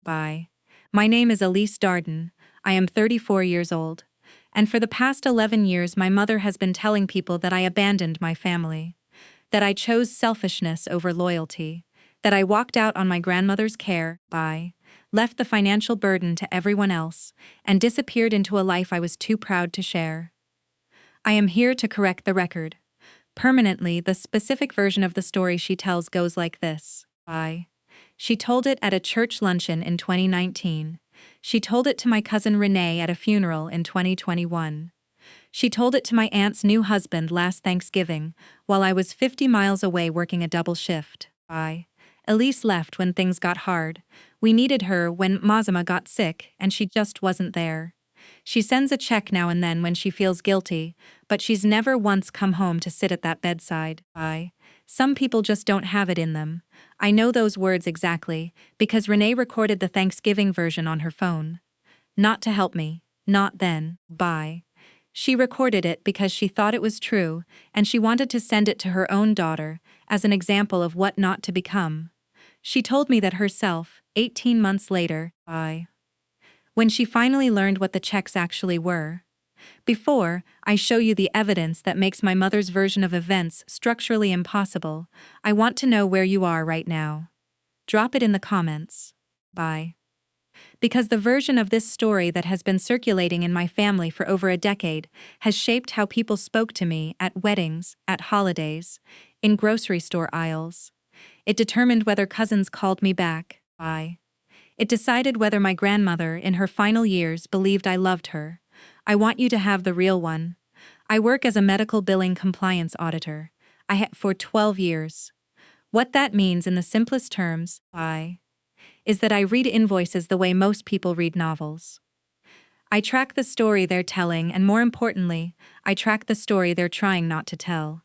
Bye. My name is Elise Darden. I am 34 years old. And for the past 11 years, my mother has been telling people that I abandoned my family, that I chose selfishness over loyalty, that I walked out on my grandmother's care, left the financial burden to everyone else, and disappeared into a life I was too proud to share. I am here to correct the record. Permanently, the specific version of the story she tells goes like this. She told it at a church luncheon in 2019. She told it to my cousin Renee at a funeral in 2021. She told it to my aunt's new husband last Thanksgiving, while I was 50 miles away working a double shift. Elise left when things got hard. We needed her when Mazama got sick, and she just wasn't there. She sends a check now and then when she feels guilty, but she's never once come home to sit at that bedside. Some people just don't have it in them. I know those words exactly, because Renee recorded the Thanksgiving version on her phone. Not to help me, not then, She recorded it because she thought it was true, and she wanted to send it to her own daughter, as an example of what not to become. She told me that herself, 18 months later, when she finally learned what the checks actually were. Before I show you the evidence that makes my mother's version of events structurally impossible, I want to know where you are right now. Drop it in the comments. Bye. Because the version of this story that has been circulating in my family for over a decade has shaped how people spoke to me at weddings, at holidays, in grocery store aisles. It determined whether cousins called me back. It decided whether my grandmother, in her final years, believed I loved her. I want you to have the real one. I work as a medical billing compliance auditor. I have for 12 years. What that means in the simplest terms, is that I read invoices the way most people read novels. I track the story they're telling, and more importantly, I track the story they're trying not to tell.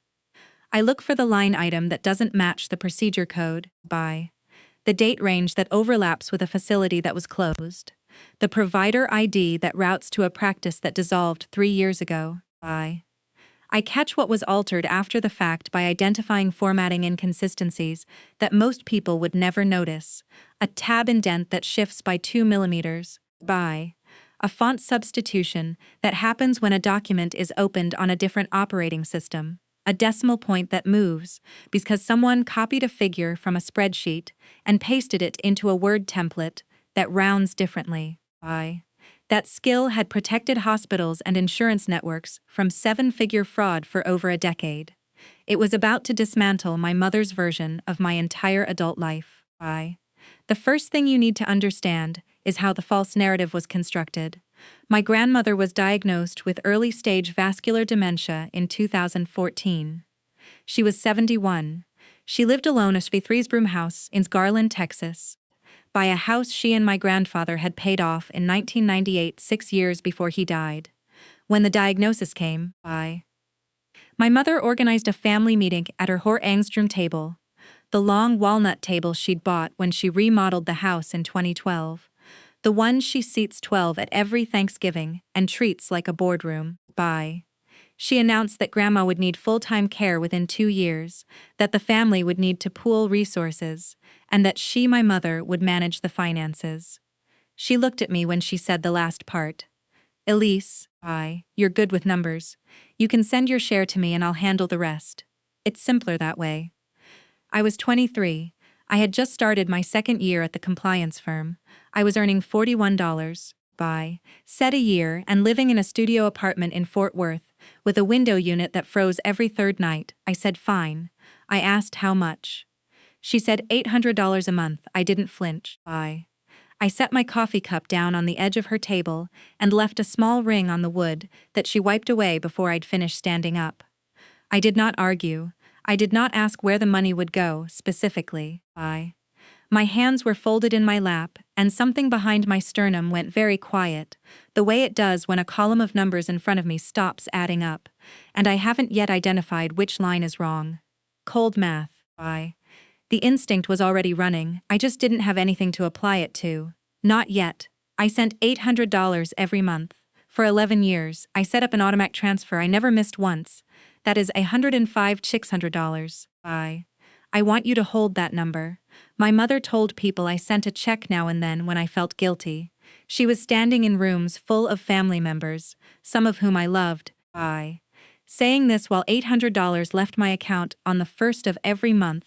I look for the line item that doesn't match the procedure code, the date range that overlaps with a facility that was closed, the provider ID that routes to a practice that dissolved 3 years ago. I catch what was altered after the fact by identifying formatting inconsistencies that most people would never notice, a tab indent that shifts by 2 millimeters, a font substitution that happens when a document is opened on a different operating system, a decimal point that moves because someone copied a figure from a spreadsheet and pasted it into a Word template that rounds differently. That skill had protected hospitals and insurance networks from 7-figure fraud for over a decade. It was about to dismantle my mother's version of my entire adult life. The first thing you need to understand is how the false narrative was constructed. My grandmother was diagnosed with early-stage vascular dementia in 2014. She was 71. She lived alone at a three-room house in Garland, Texas, by a house she and my grandfather had paid off in 1998, 6 years before he died. When the diagnosis came, my mother organized a family meeting at her Angstrom table, the long walnut table she'd bought when she remodeled the house in 2012. The one she seats 12 at every Thanksgiving and treats like a boardroom. She announced that Grandma would need full-time care within 2 years, that the family would need to pool resources, and that she, my mother, would manage the finances. She looked at me when she said the last part. Elise, you're good with numbers. You can send your share to me and I'll handle the rest. It's simpler that way. I was 23. I had just started my second year at the compliance firm. I was earning $41 set a year and living in a studio apartment in Fort Worth with a window unit that froze every third night. I said fine. I asked how much. She said $800 a month. I didn't flinch. I set my coffee cup down on the edge of her table and left a small ring on the wood that she wiped away before I'd finished standing up. I did not argue. I did not ask where the money would go, specifically. My hands were folded in my lap, and something behind my sternum went very quiet, the way it does when a column of numbers in front of me stops adding up, and I haven't yet identified which line is wrong. Cold math. The instinct was already running, I just didn't have anything to apply it to. Not yet. I sent $800 every month. For 11 years, I set up an automatic transfer I never missed once. That is $105,600. I want you to hold that number. My mother told people I sent a check now and then when I felt guilty. She was standing in rooms full of family members, some of whom I loved. Saying this while $800 left my account on the first of every month,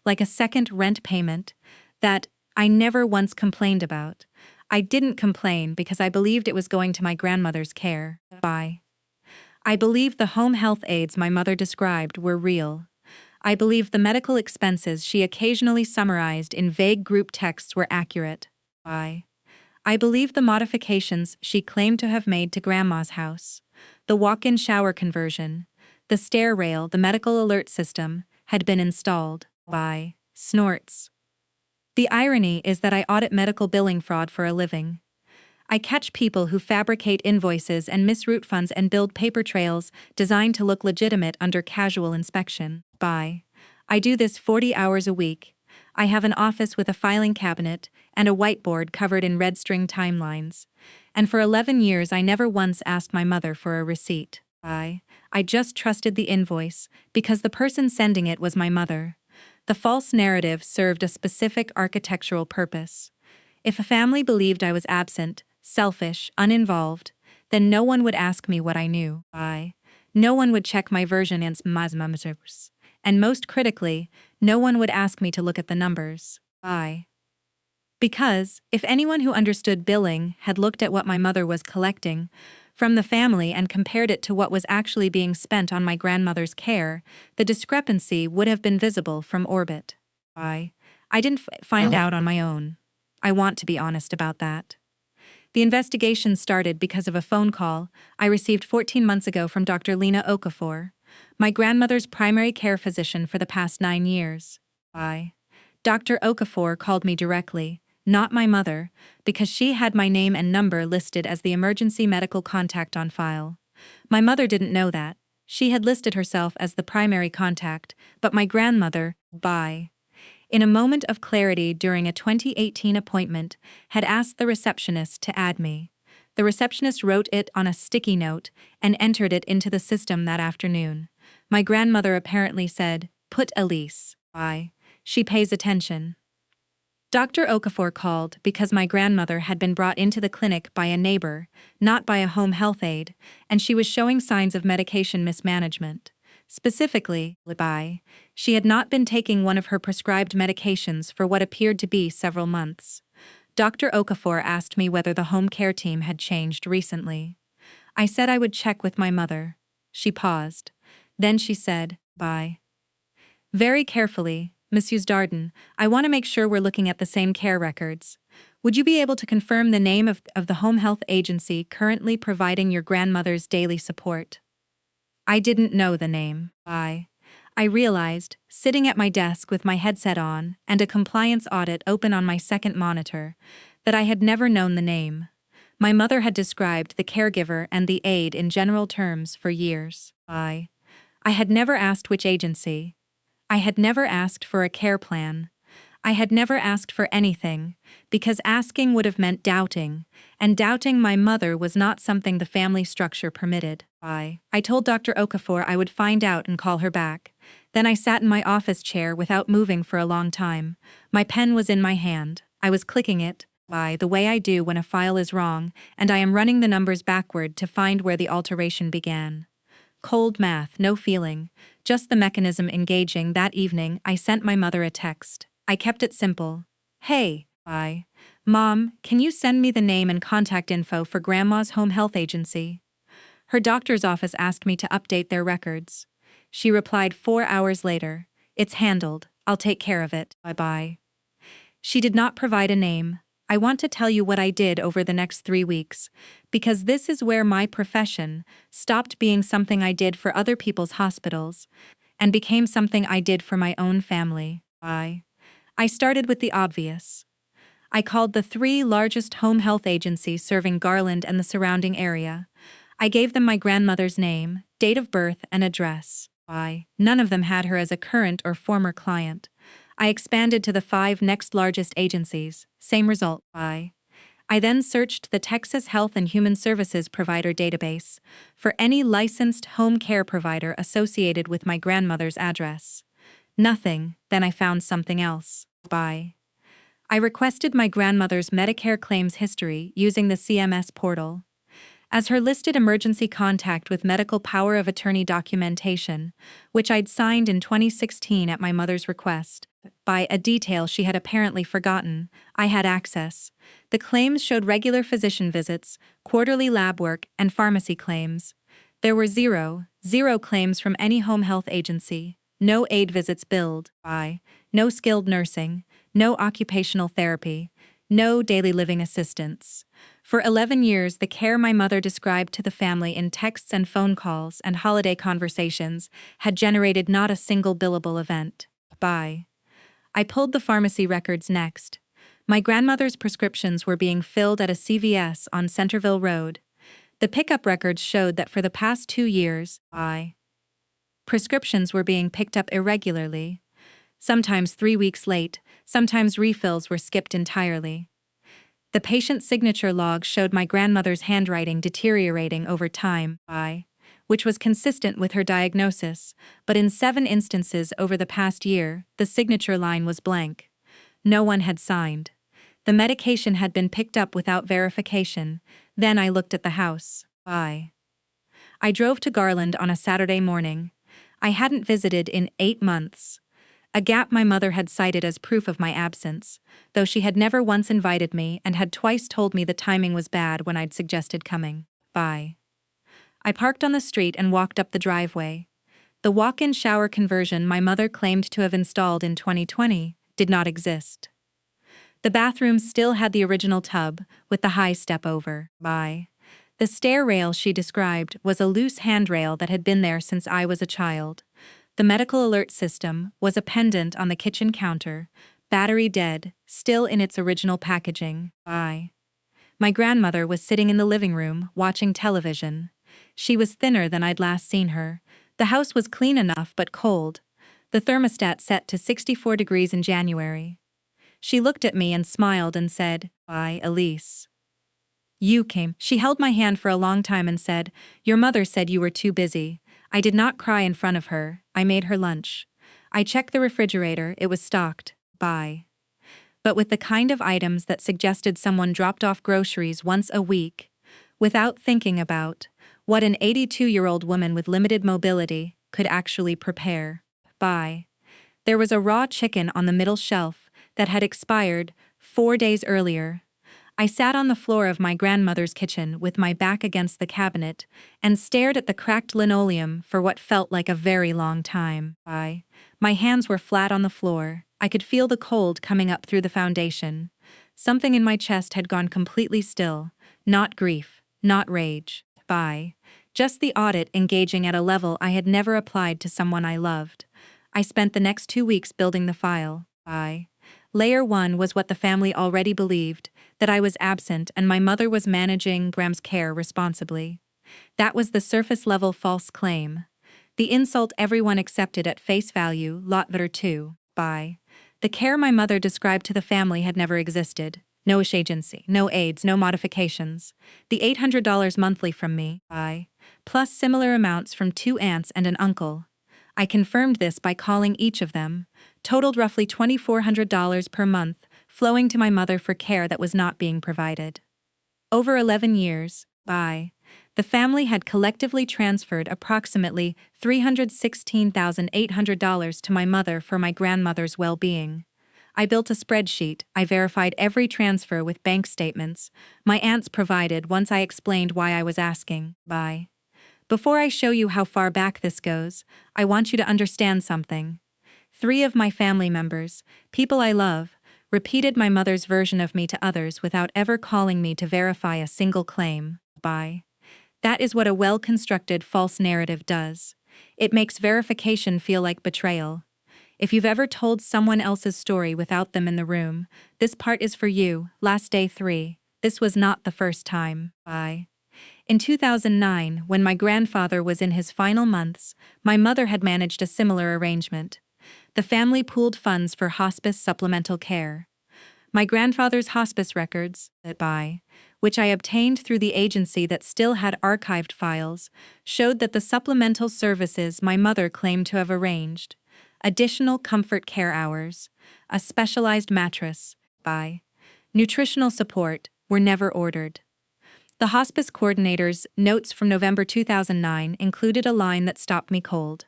like a second rent payment, that I never once complained about. I didn't complain because I believed it was going to my grandmother's care. I believed the home health aides my mother described were real. I believed the medical expenses she occasionally summarized in vague group texts were accurate. I believed the modifications she claimed to have made to Grandma's house, the walk-in shower conversion, the stair rail, the medical alert system, had been installed. Snorts. The irony is that I audit medical billing fraud for a living. I catch people who fabricate invoices and misroute funds and build paper trails designed to look legitimate under casual inspection. I do this 40 hours a week. I have an office with a filing cabinet and a whiteboard covered in red string timelines. And for 11 years I never once asked my mother for a receipt. I just trusted the invoice because the person sending it was my mother. The false narrative served a specific architectural purpose. If a family believed I was absent, selfish, uninvolved, then no one would ask me what I knew. No one would check my version against Mazmam's. And most critically, no one would ask me to look at the numbers. Because, if anyone who understood billing had looked at what my mother was collecting from the family and compared it to what was actually being spent on my grandmother's care, the discrepancy would have been visible from orbit. I didn't find out on my own. I want to be honest about that. The investigation started because of a phone call I received 14 months ago from Dr. Lena Okafor, my grandmother's primary care physician for the past 9 years. Dr. Okafor called me directly, not my mother, because she had my name and number listed as the emergency medical contact on file. My mother didn't know that. She had listed herself as the primary contact, but my grandmother, in a moment of clarity during a 2018 appointment, had asked the receptionist to add me. The receptionist wrote it on a sticky note and entered it into the system that afternoon. My grandmother apparently said, "Put Elise." She pays attention. Dr. Okafor called because my grandmother had been brought into the clinic by a neighbor, not by a home health aide, and she was showing signs of medication mismanagement. Specifically, she had not been taking one of her prescribed medications for what appeared to be several months. Dr. Okafor asked me whether the home care team had changed recently. I said I would check with my mother. She paused. Then she said, "Very carefully, Mrs. Darden, I want to make sure we're looking at the same care records. Would you be able to confirm the name of the home health agency currently providing your grandmother's daily support?" I didn't know the name. I realized, sitting at my desk with my headset on and a compliance audit open on my second monitor, that I had never known the name. My mother had described the caregiver and the aide in general terms for years. I had never asked which agency. I had never asked for a care plan. I had never asked for anything, because asking would have meant doubting, and doubting my mother was not something the family structure permitted. I told Dr. Okafor I would find out and call her back. Then I sat in my office chair without moving for a long time. My pen was in my hand. I was clicking it, the way I do when a file is wrong, and I am running the numbers backward to find where the alteration began. Cold math, no feeling, just the mechanism engaging. That evening, I sent my mother a text. I kept it simple. "Hey, Mom, can you send me the name and contact info for Grandma's home health agency?" Her doctor's office asked me to update their records. She replied 4 hours later, "It's handled, I'll take care of it, bye-bye." She did not provide a name. I want to tell you what I did over the next 3 weeks, because this is where my profession stopped being something I did for other people's hospitals and became something I did for my own family. I started with the obvious. I called the 3 largest home health agencies serving Garland and the surrounding area. I gave them my grandmother's name, date of birth, and address. None of them had her as a current or former client. I expanded to the 5 next largest agencies. Same result. I then searched the Texas Health and Human Services Provider database for any licensed home care provider associated with my grandmother's address. Nothing. Then I found something else. By. I requested my grandmother's Medicare claims history using the CMS portal. As her listed emergency contact with medical power of attorney documentation, which I'd signed in 2016 at my mother's request, by a detail she had apparently forgotten, I had access. The claims showed regular physician visits, quarterly lab work, and pharmacy claims. There were zero claims from any home health agency, no aid visits billed, no skilled nursing, no occupational therapy, no daily living assistance. For 11 years, the care my mother described to the family in texts and phone calls and holiday conversations had generated not a single billable event. I pulled the pharmacy records next. My grandmother's prescriptions were being filled at a CVS on Centerville Road. The pickup records showed that for the past 2 years, prescriptions were being picked up irregularly. Sometimes 3 weeks late, sometimes refills were skipped entirely. The patient's signature log showed my grandmother's handwriting deteriorating over time, which was consistent with her diagnosis, but in 7 instances over the past year, the signature line was blank. No one had signed. The medication had been picked up without verification. Then I looked at the house. I drove to Garland on a Saturday morning. I hadn't visited in 8 months. A gap my mother had cited as proof of my absence, though she had never once invited me and had twice told me the timing was bad when I'd suggested coming. I parked on the street and walked up the driveway. The walk-in shower conversion my mother claimed to have installed in 2020 did not exist. The bathroom still had the original tub, with the high step over. The stair rail she described was a loose handrail that had been there since I was a child. The medical alert system was a pendant on the kitchen counter, battery dead, still in its original packaging. My grandmother was sitting in the living room, watching television. She was thinner than I'd last seen her. The house was clean enough but cold. The thermostat set to 64 degrees in January. She looked at me and smiled and said, Elise. You came. She held my hand for a long time and said, Your mother said you were too busy. I did not cry in front of her. I made her lunch. I checked the refrigerator. It was stocked. But with the kind of items that suggested someone dropped off groceries once a week, without thinking about what an 82-year-old woman with limited mobility could actually prepare. There was a raw chicken on the middle shelf that had expired 4 days earlier. I sat on the floor of my grandmother's kitchen with my back against the cabinet and stared at the cracked linoleum for what felt like a very long time. My hands were flat on the floor. I could feel the cold coming up through the foundation. Something in my chest had gone completely still. Not grief, not rage. Just the audit engaging at a level I had never applied to someone I loved. I spent the next 2 weeks building the file. Layer 1 was what the family already believed, that I was absent and my mother was managing Graham's care responsibly. That was the surface-level false claim. The insult everyone accepted at face value, Layer 2. The care my mother described to the family had never existed. No agency, no aids, no modifications. The $800 monthly from me, plus similar amounts from 2 aunts and an uncle. I confirmed this by calling each of them, totaled roughly $2,400 per month, flowing to my mother for care that was not being provided. Over 11 years, the family had collectively transferred approximately $316,800 to my mother for my grandmother's well-being. I built a spreadsheet. I verified every transfer with bank statements my aunts provided once I explained why I was asking. Before I show you how far back this goes, I want you to understand something. 3 of my family members, people I love, repeated my mother's version of me to others without ever calling me to verify a single claim. That is what a well-constructed false narrative does. It makes verification feel like betrayal. If you've ever told someone else's story without them in the room, this part is for you. Last day 3. This was not the first time. In 2009, when my grandfather was in his final months, my mother had managed a similar arrangement. The family pooled funds for hospice supplemental care. My grandfather's hospice records, which I obtained through the agency that still had archived files, showed that the supplemental services my mother claimed to have arranged, additional comfort care hours, a specialized mattress, by nutritional support were never ordered. The hospice coordinator's notes from November 2009 included a line that stopped me cold.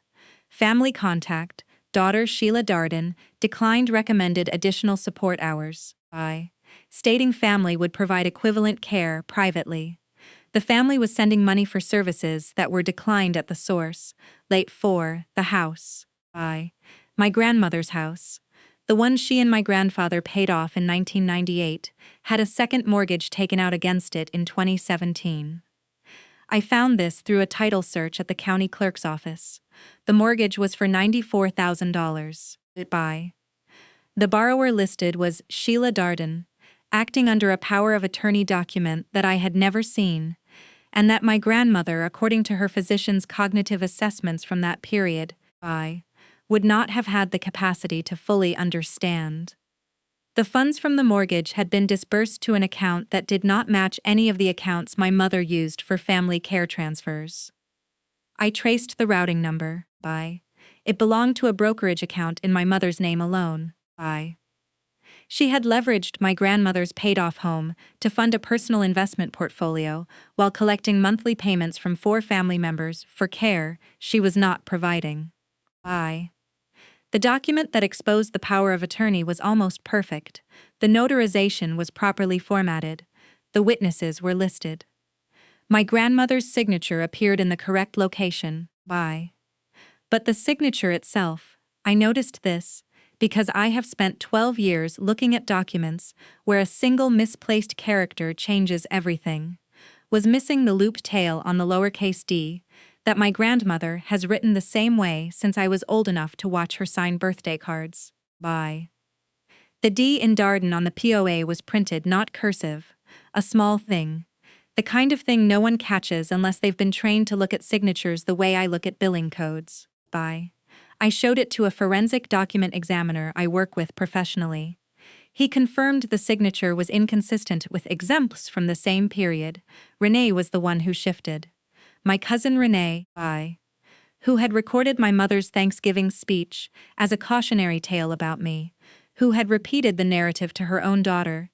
Family contact, daughter Sheila Darden, declined recommended additional support hours, by stating family would provide equivalent care privately. The family was sending money for services that were declined at the source. Late for the house, by my grandmother's house, the one she and my grandfather paid off in 1998, had a second mortgage taken out against it in 2017. I found this through a title search at the county clerk's office. The mortgage was for $94,000. By the borrower listed was Sheila Darden, acting under a power of attorney document that I had never seen, and that my grandmother, according to her physician's cognitive assessments from that period, would not have had the capacity to fully understand. The funds from the mortgage had been disbursed to an account that did not match any of the accounts my mother used for family care transfers. I traced the routing number. It belonged to a brokerage account in my mother's name alone. She had leveraged my grandmother's paid-off home to fund a personal investment portfolio while collecting monthly payments from 4 family members for care she was not providing. The document that exposed the power of attorney was almost perfect. The notarization was properly formatted. The witnesses were listed. My grandmother's signature appeared in the correct location. But the signature itself, I noticed this, because I have spent 12 years looking at documents where a single misplaced character changes everything, was missing the looped tail on the lowercase d, that my grandmother has written the same way since I was old enough to watch her sign birthday cards. The D in Darden on the POA was printed, not cursive, a small thing, the kind of thing no one catches unless they've been trained to look at signatures the way I look at billing codes. I showed it to a forensic document examiner I work with professionally. He confirmed the signature was inconsistent with exempts from the same period. Renee was the one who shifted. My cousin Renee, who had recorded my mother's Thanksgiving speech as a cautionary tale about me, who had repeated the narrative to her own daughter,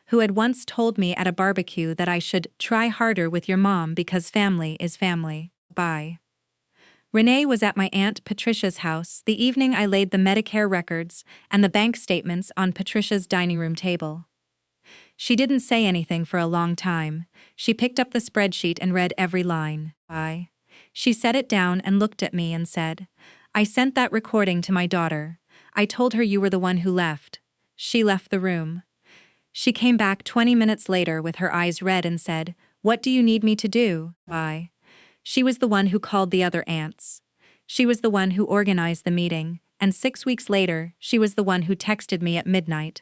who had once told me at a barbecue that I should try harder with your mom because family is family. Renee was at my Aunt Patricia's house the evening I laid the Medicare records and the bank statements on Patricia's dining room table. She didn't say anything for a long time. She picked up the spreadsheet and read every line. She set it down and looked at me and said, "I sent that recording to my daughter. I told her you were the one who left." She left the room. She came back 20 minutes later with her eyes red and said, "What do you need me to do?" She was the one who called the other aunts. She was the one who organized the meeting, and 6 weeks later, she was the one who texted me at midnight.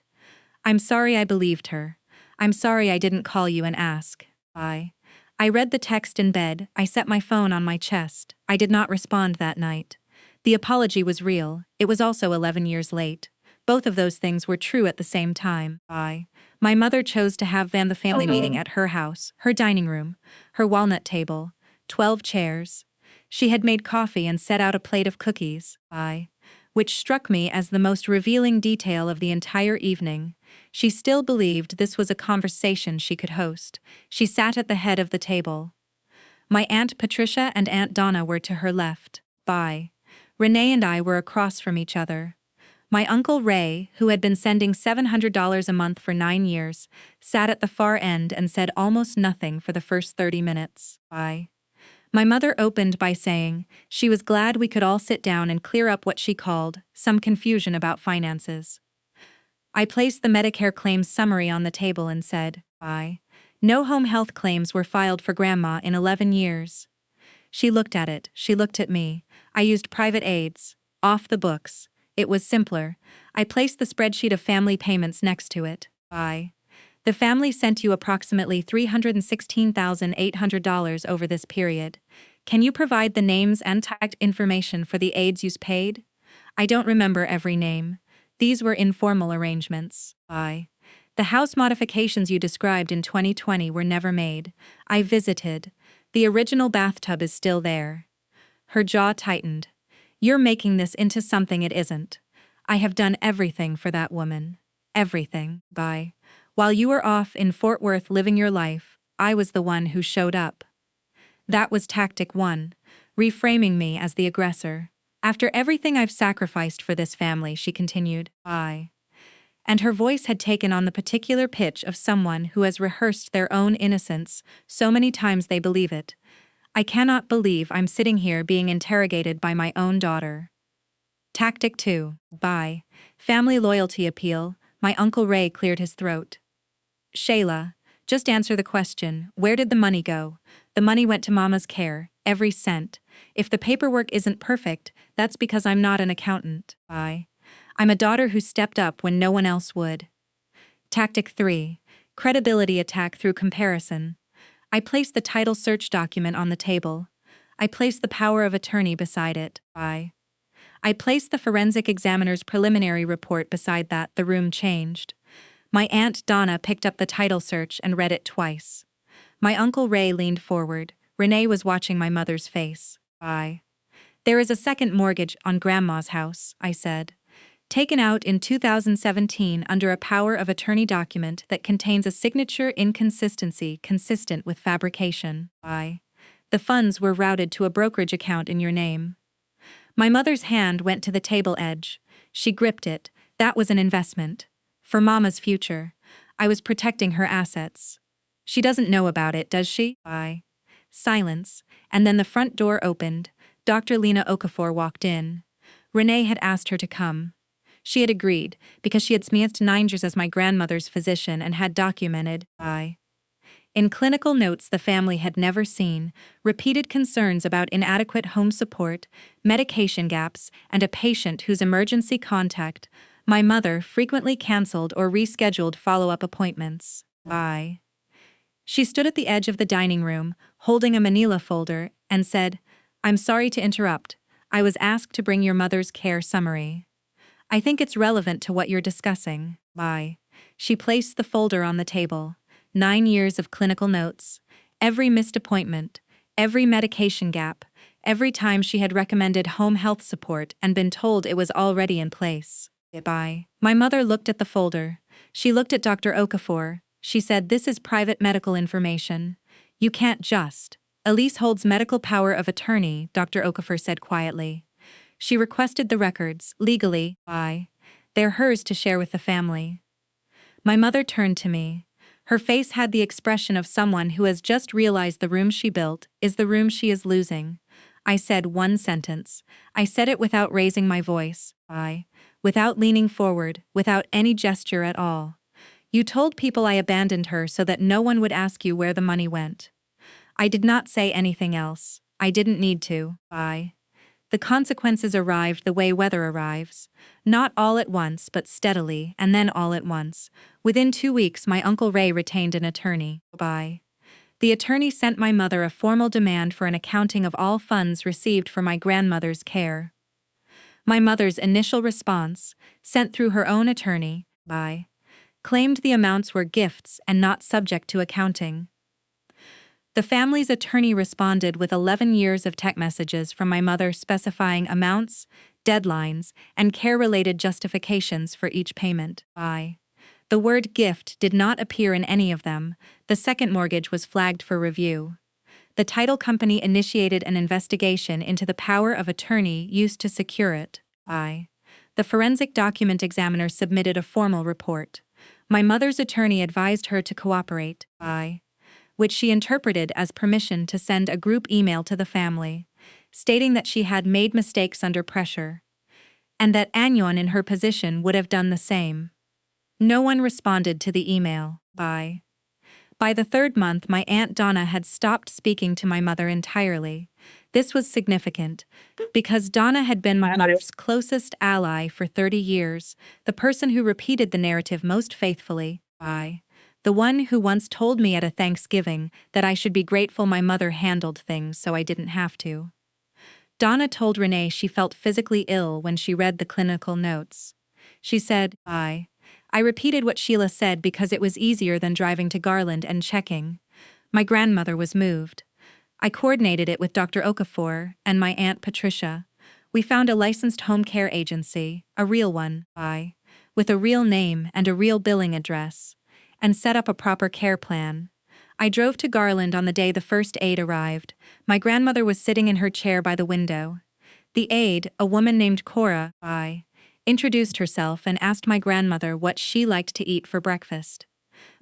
"I'm sorry I believed her. I'm sorry I didn't call you and ask." I read the text in bed. I set my phone on my chest. I did not respond that night. The apology was real. It was also 11 years late. Both of those things were true at the same time. My mother chose to have the family meeting at her house, her dining room, her walnut table, 12 chairs. She had made coffee and set out a plate of cookies, which struck me as the most revealing detail of the entire evening. She still believed this was a conversation she could host. She sat at the head of the table. My Aunt Patricia and Aunt Donna were to her left. Renee and I were across from each other. My Uncle Ray, who had been sending $700 a month for 9 years, sat at the far end and said almost nothing for the first 30 minutes. My mother opened by saying she was glad we could all sit down and clear up what she called some confusion about finances. I placed the Medicare claims summary on the table and said, "No home health claims were filed for Grandma in 11 years. She looked at it, she looked at me. I used private aids, off the books. It was simpler. I placed the spreadsheet of family payments next to it. The family sent you approximately $316,800 over this period. Can you provide the names and tagged information for the aids you paid? I don't remember every name. These were informal arrangements. The house modifications you described in 2020 were never made. I visited. The original bathtub is still there." Her jaw tightened. You're making this into something it isn't. I have done everything for that woman. Everything. Bye. While you were off in Fort Worth living your life, I was the one who showed up. That was tactic one, reframing me as the aggressor. After everything I've sacrificed for this family, she continued, and her voice had taken on the particular pitch of someone who has rehearsed their own innocence so many times they believe it. I cannot believe I'm sitting here being interrogated by my own daughter. Tactic 2. Family loyalty appeal. My Uncle Ray cleared his throat. Shayla, just answer the question, where did the money go? The money went to Mama's care, every cent. If the paperwork isn't perfect, that's because I'm not an accountant. I'm a daughter who stepped up when no one else would. Tactic 3. Credibility attack through comparison. I placed the title search document on the table. I placed the power of attorney beside it. I placed the forensic examiner's preliminary report beside that. The room changed. My Aunt Donna picked up the title search and read it twice. My Uncle Ray leaned forward. Renee was watching my mother's face. There is a second mortgage on Grandma's house, I said. Taken out in 2017 under a power of attorney document that contains a signature inconsistency consistent with fabrication. The funds were routed to a brokerage account in your name. My mother's hand went to the table edge. She gripped it. That was an investment. For Mama's future. I was protecting her assets. She doesn't know about it, does she? Silence, and then the front door opened. Dr. Lena Okafor walked in. Renee had asked her to come. She had agreed, because she had smiest Ningers as my grandmother's physician and had documented, in clinical notes the family had never seen, repeated concerns about inadequate home support, medication gaps, and a patient whose emergency contact, my mother frequently canceled or rescheduled follow-up appointments. She stood at the edge of the dining room, holding a manila folder, and said, I'm sorry to interrupt. I was asked to bring your mother's care summary. I think it's relevant to what you're discussing. She placed the folder on the table. 9 years of clinical notes. Every missed appointment. Every medication gap. Every time she had recommended home health support and been told it was already in place. My mother looked at the folder. She looked at Dr. Okafor. She said, this is private medical information. You can't just. Elise holds medical power of attorney, Dr. Okafor said quietly. She requested the records, legally. They're hers to share with the family. My mother turned to me. Her face had the expression of someone who has just realized the room she built is the room she is losing. I said one sentence. I said it without raising my voice. Without leaning forward, without any gesture at all. You told people I abandoned her so that no one would ask you where the money went. I did not say anything else. I didn't need to. The consequences arrived the way weather arrives. Not all at once, but steadily, and then all at once. Within 2 weeks, my Uncle Ray retained an attorney. The attorney sent my mother a formal demand for an accounting of all funds received for my grandmother's care. My mother's initial response, sent through her own attorney, claimed the amounts were gifts and not subject to accounting. The family's attorney responded with 11 years of text messages from my mother specifying amounts, deadlines, and care-related justifications for each payment. The word gift did not appear in any of them. The second mortgage was flagged for review. The title company initiated an investigation into the power of attorney used to secure it. The forensic document examiner submitted a formal report. My mother's attorney advised her to cooperate, which she interpreted as permission to send a group email to the family, stating that she had made mistakes under pressure, and that Anyon in her position would have done the same. No one responded to the email. By the third month, my Aunt Donna had stopped speaking to my mother entirely. This was significant, because Donna had been my mother's closest ally for 30 years, the person who repeated the narrative most faithfully. The one who once told me at a Thanksgiving that I should be grateful my mother handled things so I didn't have to. Donna told Renee she felt physically ill when she read the clinical notes. She said, I repeated what Sheila said because it was easier than driving to Garland and checking. My grandmother was moved. I coordinated it with Dr. Okafor and my Aunt Patricia. We found a licensed home care agency, a real one, with a real name and a real billing address, and set up a proper care plan. I drove to Garland on the day the first aide arrived. My grandmother was sitting in her chair by the window. The aide, a woman named Cora, introduced herself and asked my grandmother what she liked to eat for breakfast.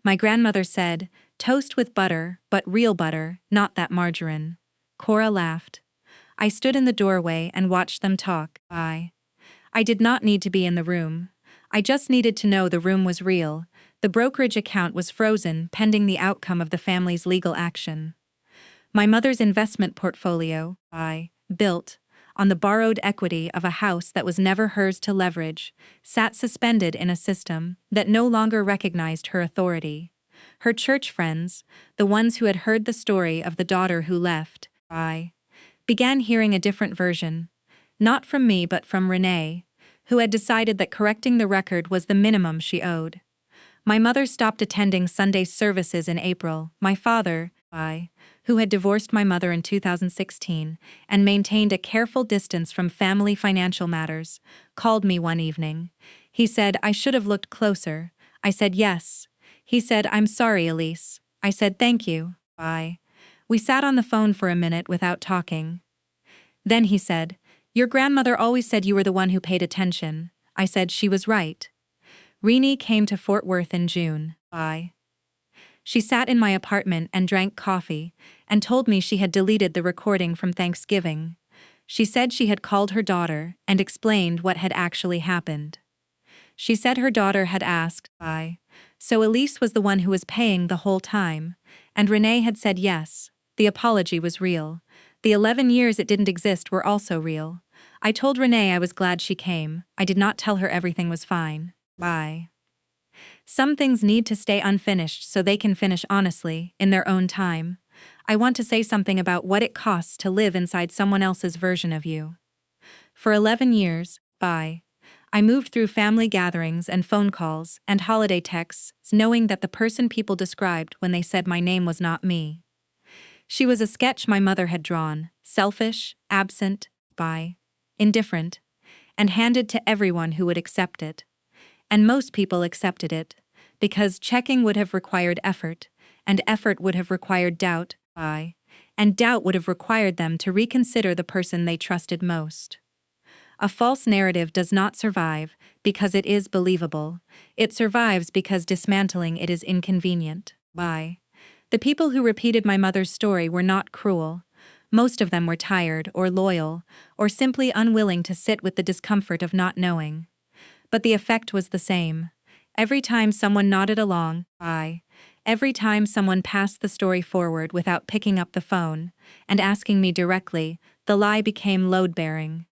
My grandmother said, "Toast with butter, but real butter, not that margarine." Cora laughed. I stood in the doorway and watched them talk. I did not need to be in the room. I just needed to know the room was real. The brokerage account was frozen pending the outcome of the family's legal action. My mother's investment portfolio, built on the borrowed equity of a house that was never hers to leverage, sat suspended in a system that no longer recognized her authority. Her church friends, the ones who had heard the story of the daughter who left, began hearing a different version. Not from me but from Renee, who had decided that correcting the record was the minimum she owed. My mother stopped attending Sunday services in April. My father, who had divorced my mother in 2016 and maintained a careful distance from family financial matters, called me one evening. He said I should have looked closer. I said yes. He said, "I'm sorry, Elise." I said, "Thank you." We sat on the phone for a minute without talking. Then he said, "Your grandmother always said you were the one who paid attention." I said she was right. Renee came to Fort Worth in June. She sat in my apartment and drank coffee, and told me she had deleted the recording from Thanksgiving. She said she had called her daughter and explained what had actually happened. She said her daughter had asked, so Elise was the one who was paying the whole time, and Renee had said yes. The apology was real. The 11 years it didn't exist were also real. I told Renee I was glad she came. I did not tell her everything was fine. Some things need to stay unfinished so they can finish honestly, in their own time. I want to say something about what it costs to live inside someone else's version of you. For 11 years, I moved through family gatherings and phone calls and holiday texts, knowing that the person people described when they said my name was not me. She was a sketch my mother had drawn, selfish, absent, indifferent, and handed to everyone who would accept it. And most people accepted it, because checking would have required effort, and effort would have required doubt, and doubt would have required them to reconsider the person they trusted most. A false narrative does not survive because it is believable. It survives because dismantling it is inconvenient. The people who repeated my mother's story were not cruel. Most of them were tired or loyal, or simply unwilling to sit with the discomfort of not knowing. But the effect was the same. Every time someone nodded along, every time someone passed the story forward without picking up the phone and asking me directly, the lie became load-bearing.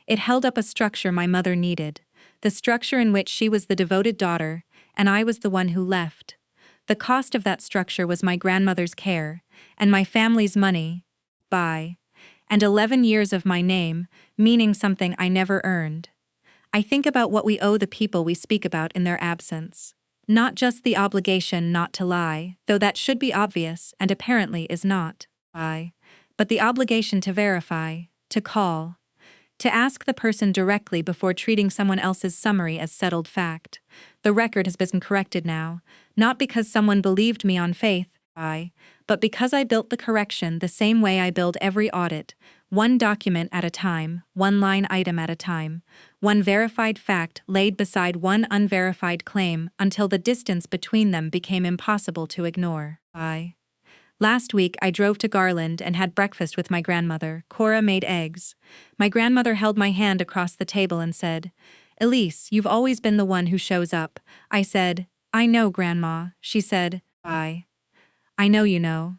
It held up a structure my mother needed, the structure in which she was the devoted daughter, and I was the one who left. The cost of that structure was my grandmother's care, and my family's money, and 11 years of my name, meaning something I never earned. I think about what we owe the people we speak about in their absence. Not just the obligation not to lie, though that should be obvious and apparently is not, but the obligation to verify, to call, to ask the person directly before treating someone else's summary as settled fact. The record has been corrected now, not because someone believed me on faith, but because I built the correction the same way I build every audit, one document at a time, one line item at a time, one verified fact laid beside one unverified claim until the distance between them became impossible to ignore. Last week I drove to Garland and had breakfast with my grandmother. Cora made eggs. My grandmother held my hand across the table and said, "Elise, you've always been the one who shows up." I said, "I know, Grandma." She said, "I know you know."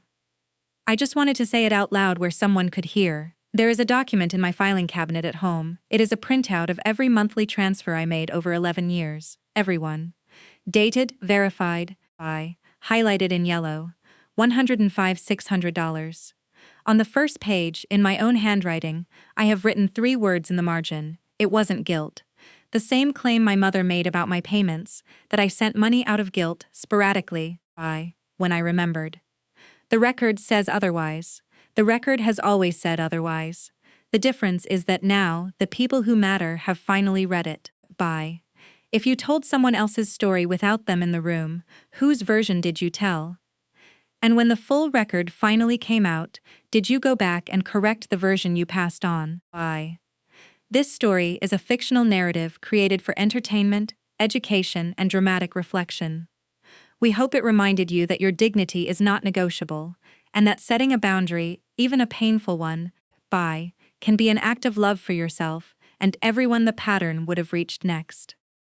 I just wanted to say it out loud where someone could hear. There is a document in my filing cabinet at home. It is a printout of every monthly transfer I made over 11 years. Everyone. Dated, verified, highlighted in yellow. $105,600. On the first page, in my own handwriting, I have written 3 words in the margin. It wasn't guilt. The same claim my mother made about my payments, that I sent money out of guilt, sporadically, when I remembered. The record says otherwise. The record has always said otherwise. The difference is that now, the people who matter have finally read it. Bye. If you told someone else's story without them in the room, whose version did you tell? And when the full record finally came out, did you go back and correct the version you passed on? Bye. This story is a fictional narrative created for entertainment, education, and dramatic reflection. We hope it reminded you that your dignity is not negotiable, and that setting a boundary, even a painful one, can be an act of love for yourself and everyone the pattern would have reached next.